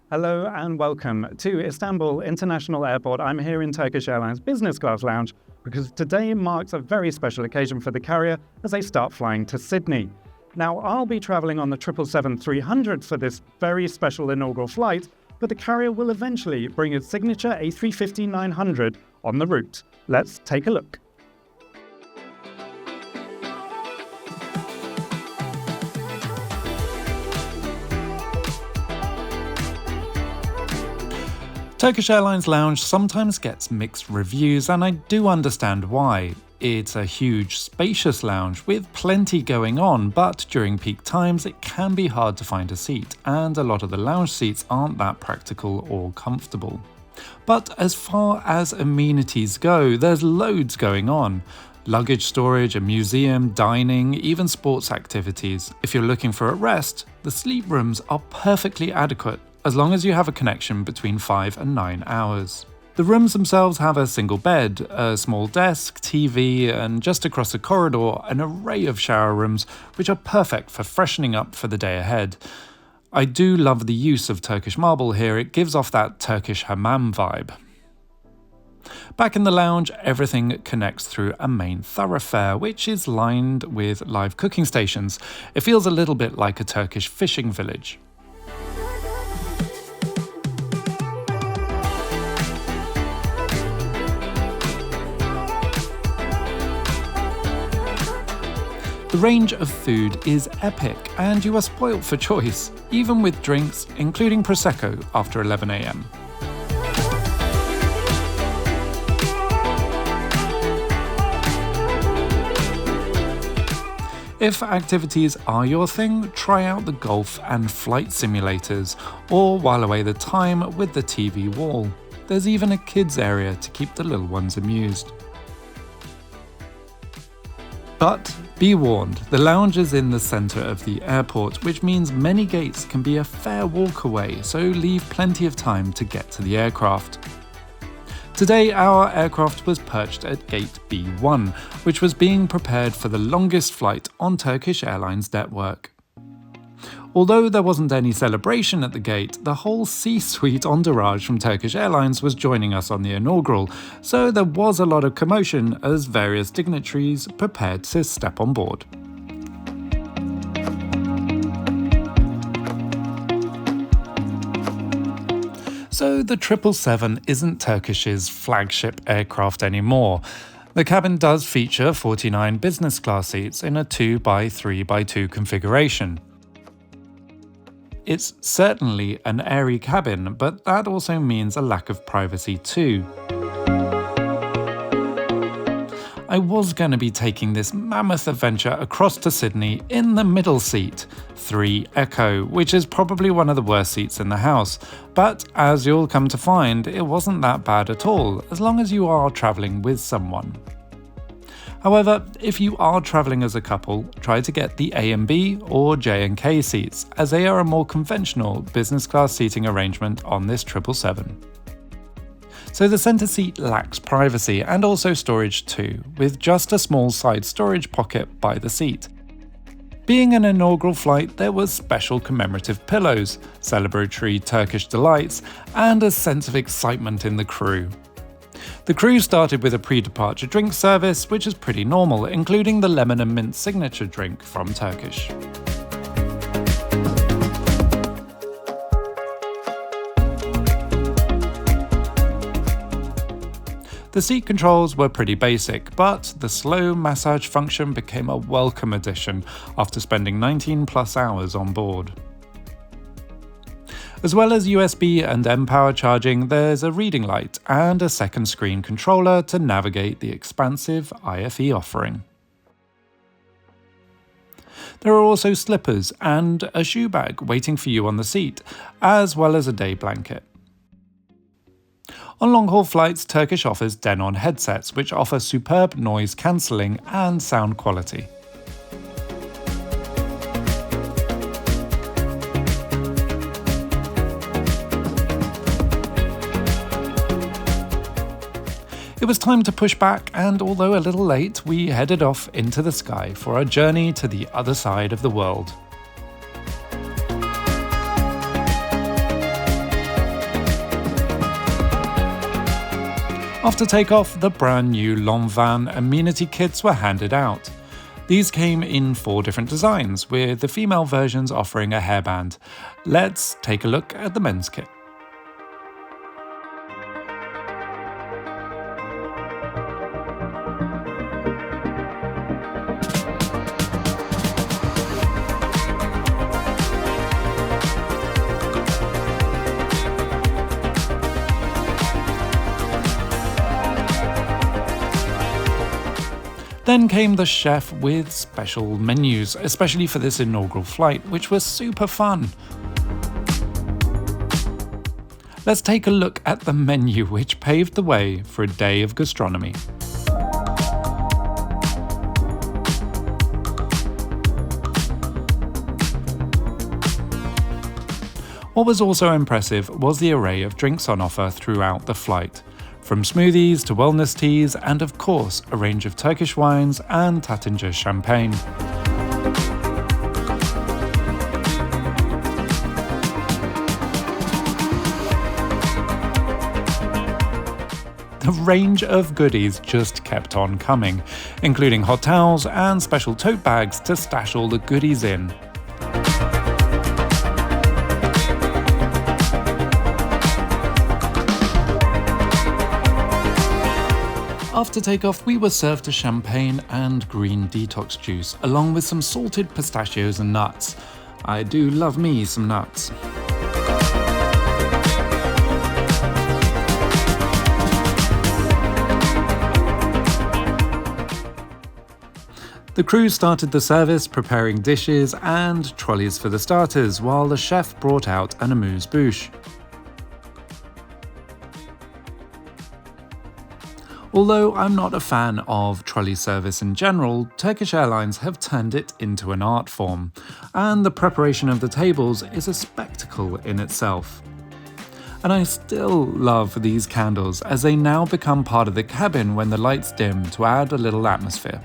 Hello and welcome to Istanbul International Airport. I'm here in Turkish Airlines Business Class Lounge because today marks a very special occasion for the carrier as they start flying to Sydney. Now, I'll be travelling on the 777-300 for this very special inaugural flight, but the carrier will eventually bring its signature A350-900 on the route. Let's take a look. Turkish Airlines Lounge sometimes gets mixed reviews, and I do understand why. It's a huge, spacious lounge with plenty going on, but during peak times it can be hard to find a seat, and a lot of the lounge seats aren't that practical or comfortable. But as far as amenities go, there's loads going on. Luggage storage, a museum, dining, even sports activities. If you're looking for a rest, the sleep rooms are perfectly adequate, as long as you have a connection between 5 and 9 hours. The rooms themselves have a single bed, a small desk, TV, and just across the corridor, an array of shower rooms, which are perfect for freshening up for the day ahead. I do love the use of Turkish marble here, it gives off that Turkish hammam vibe. Back in the lounge, everything connects through a main thoroughfare, which is lined with live cooking stations. It feels a little bit like a Turkish fishing village. The range of food is epic, and you are spoilt for choice, even with drinks, including Prosecco after 11 AM. If activities are your thing, try out the golf and flight simulators, or while away the time with the TV wall. There's even a kids area to keep the little ones amused. But be warned, the lounge is in the centre of the airport, which means many gates can be a fair walk away, so leave plenty of time to get to the aircraft. Today, our aircraft was perched at gate B1, which was being prepared for the longest flight on Turkish Airlines network. Although there wasn't any celebration at the gate, the whole C-suite entourage from Turkish Airlines was joining us on the inaugural, so there was a lot of commotion as various dignitaries prepared to step on board. So the 777 isn't Turkish's flagship aircraft anymore. The cabin does feature 49 business class seats in a 2x3x2 configuration. It's certainly an airy cabin, but that also means a lack of privacy too. I was going to be taking this mammoth adventure across to Sydney in the middle seat, 3 Echo, which is probably one of the worst seats in the house, but as you'll come to find, it wasn't that bad at all, as long as you are travelling with someone. However, if you are travelling as a couple, try to get the A and B or J and K seats, as they are a more conventional business class seating arrangement on this 777. So the centre seat lacks privacy and also storage too, with just a small side storage pocket by the seat. Being an inaugural flight, there was special commemorative pillows, celebratory Turkish delights, and a sense of excitement in the crew. The crew started with a pre-departure drink service, which is pretty normal, including the lemon and mint signature drink from Turkish. The seat controls were pretty basic, but the slow massage function became a welcome addition after spending 19 plus hours on board. As well as USB and M-Power charging, there's a reading light and a second screen controller to navigate the expansive IFE offering. There are also slippers and a shoe bag waiting for you on the seat, as well as a day blanket. On long-haul flights, Turkish offers Denon headsets, which offer superb noise cancelling and sound quality. It was time to push back, and although a little late, we headed off into the sky for a journey to the other side of the world. After takeoff, the brand new Lanvin amenity kits were handed out. These came in 4 different designs, with the female versions offering a hairband. Let's take a look at the men's kit. Then came the chef with special menus, especially for this inaugural flight, which was super fun. Let's take a look at the menu, which paved the way for a day of gastronomy. What was also impressive was the array of drinks on offer throughout the flight. From smoothies to wellness teas, and of course, a range of Turkish wines and Taittinger champagne. The range of goodies just kept on coming, including hot towels and special tote bags to stash all the goodies in. After takeoff, we were served a champagne and green detox juice, along with some salted pistachios and nuts. I do love me some nuts. The crew started the service, preparing dishes and trolleys for the starters, while the chef brought out an amuse-bouche. Although I'm not a fan of trolley service in general, Turkish Airlines have turned it into an art form, and the preparation of the tables is a spectacle in itself. And I still love these candles, as they now become part of the cabin when the lights dim to add a little atmosphere.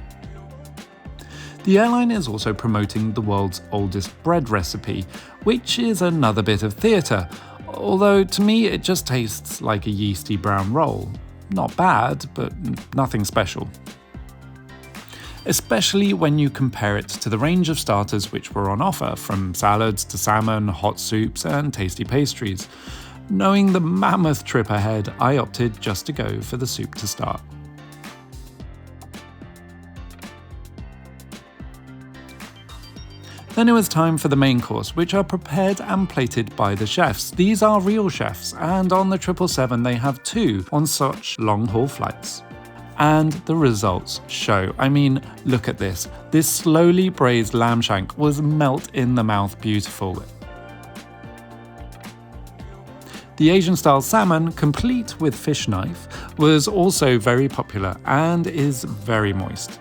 The airline is also promoting the world's oldest bread recipe, which is another bit of theatre, although to me it just tastes like a yeasty brown roll. Not bad, but nothing special. Especially when you compare it to the range of starters which were on offer, from salads to salmon, hot soups and tasty pastries. Knowing the mammoth trip ahead, I opted just to go for the soup to start. Then it was time for the main course, which are prepared and plated by the chefs. These are real chefs, and on the 777 they have 2 on such long-haul flights. And the results show. I mean, look at this. This slowly braised lamb shank was melt in the mouth beautiful. The Asian-style salmon, complete with fish knife, was also very popular and is very moist.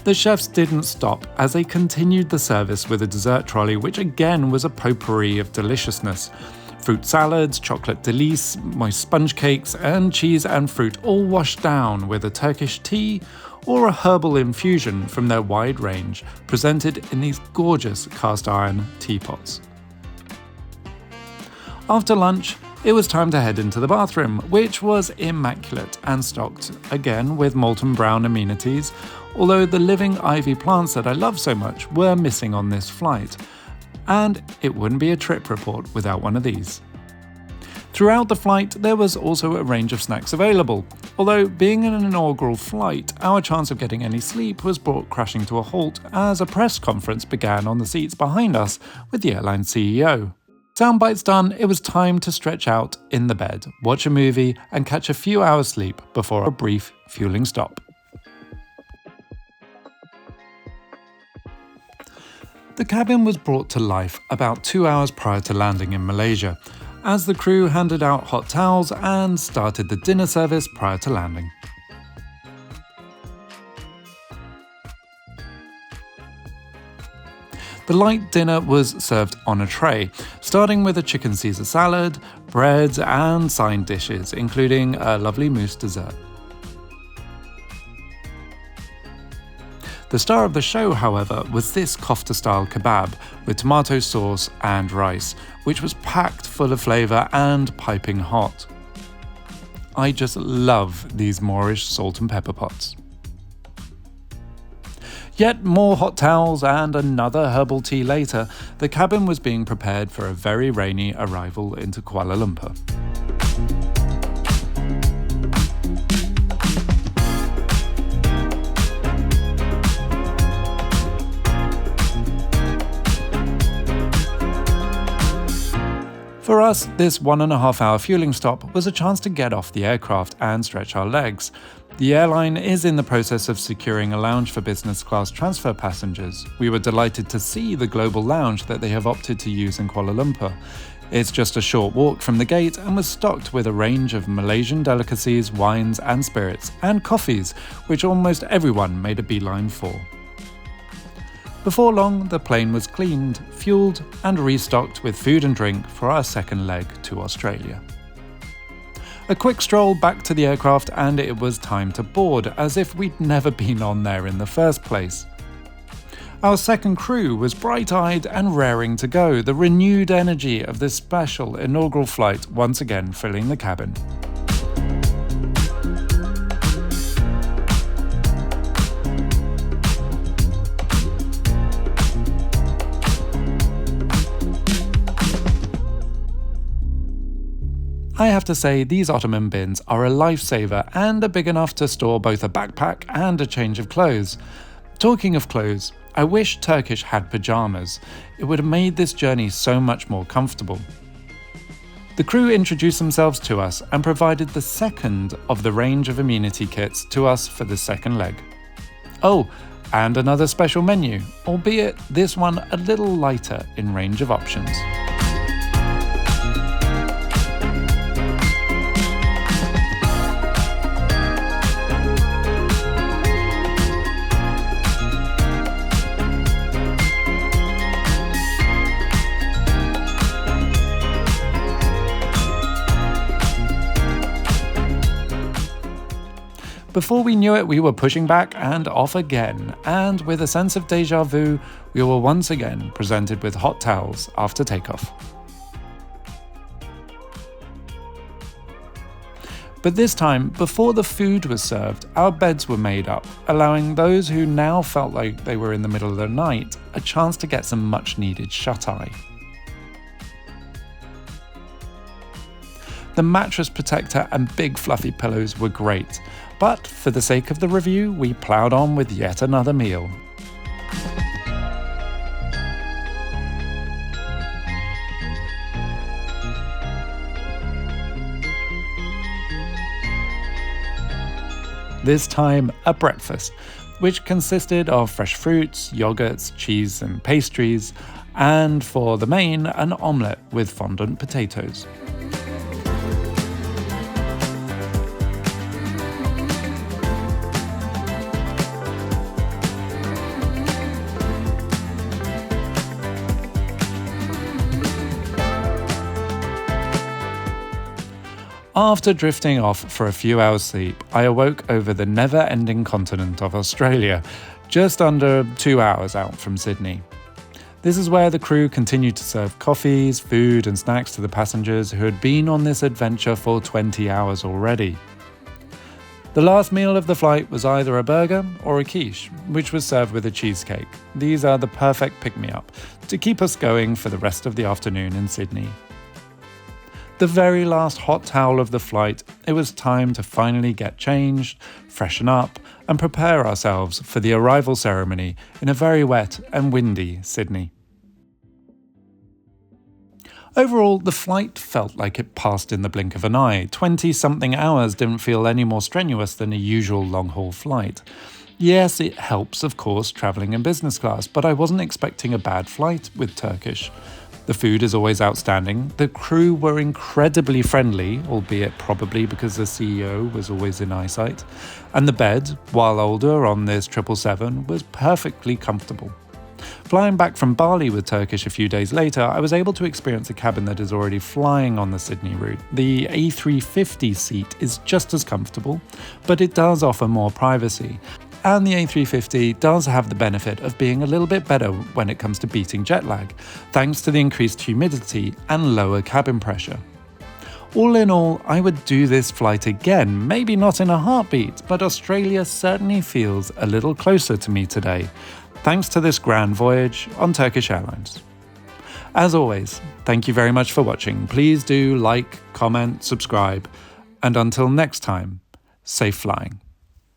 The chefs didn't stop, as they continued the service with a dessert trolley, which again was a potpourri of deliciousness. Fruit salads, chocolate delice, moist sponge cakes, and cheese and fruit all washed down with a Turkish tea or a herbal infusion from their wide range, presented in these gorgeous cast iron teapots. After lunch, it was time to head into the bathroom, which was immaculate and stocked, again with molten brown amenities, although the living ivy plants that I love so much were missing on this flight, and it wouldn't be a trip report without one of these. Throughout the flight, there was also a range of snacks available, although being an inaugural flight, our chance of getting any sleep was brought crashing to a halt as a press conference began on the seats behind us with the airline CEO. Soundbites done, it was time to stretch out in the bed, watch a movie, and catch a few hours sleep before a brief fueling stop. The cabin was brought to life about 2 hours prior to landing in Malaysia, as the crew handed out hot towels and started the dinner service prior to landing. The light dinner was served on a tray, starting with a chicken Caesar salad, breads and side dishes, including a lovely mousse dessert. The star of the show, however, was this kofta-style kebab with tomato sauce and rice, which was packed full of flavour and piping hot. I just love these Moorish salt and pepper pots. Yet more hot towels and another herbal tea later, the cabin was being prepared for a very rainy arrival into Kuala Lumpur. For us, this 1.5-hour fueling stop was a chance to get off the aircraft and stretch our legs. The airline is in the process of securing a lounge for business class transfer passengers. We were delighted to see the global lounge that they have opted to use in Kuala Lumpur. It's just a short walk from the gate and was stocked with a range of Malaysian delicacies, wines and spirits, and coffees, which almost everyone made a beeline for. Before long, the plane was cleaned, fueled, and restocked with food and drink for our second leg to Australia. A quick stroll back to the aircraft and it was time to board, as if we'd never been on there in the first place. Our second crew was bright-eyed and raring to go, the renewed energy of this special inaugural flight once again filling the cabin. I have to say, these Ottoman bins are a lifesaver and are big enough to store both a backpack and a change of clothes. Talking of clothes, I wish Turkish had pyjamas. It would have made this journey so much more comfortable. The crew introduced themselves to us and provided the second of the range of amenity kits to us for the second leg. Oh, and another special menu, albeit this one a little lighter in range of options. Before we knew it, we were pushing back and off again, and with a sense of déjà vu, we were once again presented with hot towels after takeoff. But this time, before the food was served, our beds were made up, allowing those who now felt like they were in the middle of the night a chance to get some much-needed shut-eye. The mattress protector and big fluffy pillows were great, but for the sake of the review, we ploughed on with yet another meal. This time, a breakfast, which consisted of fresh fruits, yogurts, cheese and pastries, and for the main, an omelette with fondant potatoes. After drifting off for a few hours' sleep, I awoke over the never-ending continent of Australia, just under 2 hours out from Sydney. This is where the crew continued to serve coffees, food and snacks to the passengers who had been on this adventure for 20 hours already. The last meal of the flight was either a burger or a quiche, which was served with a cheesecake. These are the perfect pick-me-up to keep us going for the rest of the afternoon in Sydney. The very last hot towel of the flight, it was time to finally get changed, freshen up, and prepare ourselves for the arrival ceremony in a very wet and windy Sydney. Overall, the flight felt like it passed in the blink of an eye. 20-something hours didn't feel any more strenuous than a usual long-haul flight. Yes, it helps, of course, travelling in business class, but I wasn't expecting a bad flight with Turkish. The food is always outstanding. The crew were incredibly friendly, albeit probably because the CEO was always in eyesight. And the bed, while older on this 777, was perfectly comfortable. Flying back from Bali with Turkish a few days later, I was able to experience a cabin that is already flying on the Sydney route. The A350 seat is just as comfortable, but it does offer more privacy. And the A350 does have the benefit of being a little bit better when it comes to beating jet lag, thanks to the increased humidity and lower cabin pressure. All in all, I would do this flight again, maybe not in a heartbeat, but Australia certainly feels a little closer to me today, thanks to this grand voyage on Turkish Airlines. As always, thank you very much for watching. Please do like, comment, subscribe, and until next time, safe flying.